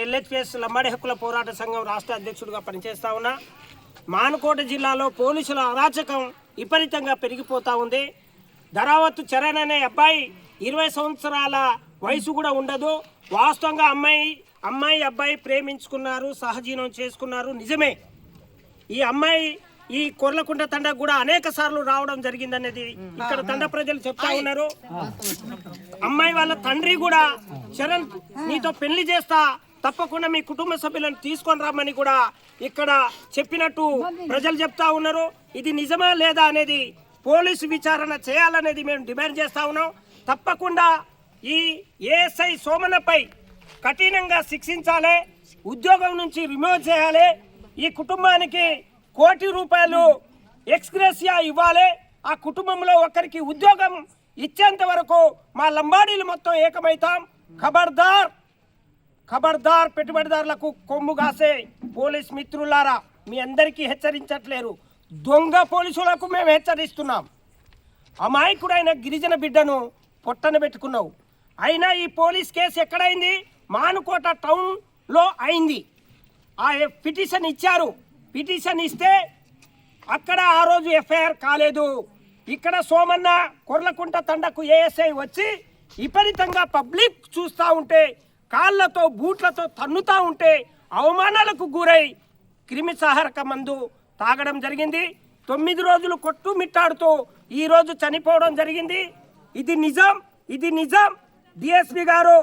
LHPS Lambadi హక్కుల పోరాట సంఘం రాష్ట్ర అధ్యక్షుడిగా పనిచేస్తా ఉన్నా. మానుకోట జిల్లాలో పోలీసుల అరాచకం విపరీతంగా పెరిగిపోతూ ఉంది. ధరావత్తు చరణ్ అనే అబ్బాయి 20 సంవత్సరాల వయసు కూడా ఉండదు. వాస్తవంగా అమ్మాయి అబ్బాయి ప్రేమించుకున్నారు, సహజీవనం చేసుకున్నారు, నిజమే. ఈ అమ్మాయి ఈ కొర్లకుంట తండకు కూడా అనేక సార్లు రావడం జరిగిందనేది ఇక్కడ తండ ప్రజలు చెప్తా ఉన్నారు. అమ్మాయి వాళ్ళ తండ్రి కూడా చరణ్ నీతో పెళ్లి చేస్తా, తప్పకుండా మీ కుటుంబ సభ్యులను తీసుకొని రమ్మని కూడా ఇక్కడ చెప్పినట్టు ప్రజలు చెప్తా ఉన్నారు. ఇది నిజమా లేదా అనేది పోలీసు విచారణ చేయాలనేది మేము డిమాండ్ చేస్తా ఉన్నాం. తప్పకుండా ఈ ఏఎస్ఐ సోమన్నపై కఠినంగా శిక్షించాలి, ఉద్యోగం నుంచి రిమూవ్ చేయాలి. ఈ కుటుంబానికి ₹1 కోటి ఎక్స్గ్రేసియా ఇవ్వాలి. ఆ కుటుంబంలో ఒకరికి ఉద్యోగం ఇచ్చేంత వరకు మా లంబాడీలు మొత్తం ఏకమైతాం. ఖబర్దార్ పెట్టుబడిదారులకు కొమ్ము కాసే పోలీస్ మిత్రులారా, మీ అందరికీ హెచ్చరించట్లేరు, దొంగ పోలీసులకు మేము హెచ్చరిస్తున్నాం. అమాయకుడైన గిరిజన బిడ్డను పొట్టన పెట్టుకున్నావు. అయినా ఈ పోలీస్ కేసు ఎక్కడైంది? మానుకోట టౌన్లో అయింది. ఆ పిటిషన్ ఇచ్చారు. పిటిషన్ ఇస్తే అక్కడ ఆ రోజు ఎఫ్ఐఆర్ కాలేదు. ఇక్కడ సోమన్న కొర్లకుంట తండకు ఏఎస్ఐ వచ్చి విపరీతంగా పబ్లిక్ చూస్తూ ఉంటే, కాళ్ళతో బూట్లతో తన్నుతూ ఉంటే అవమానాలకు గురై క్రిమిసంహారక మందు తాగడం జరిగింది. 9 రోజులు కొట్టుమిట్టాడుతూ ఈరోజు చనిపోవడం జరిగింది. ఇది నిజం. డిఎస్పీ గారు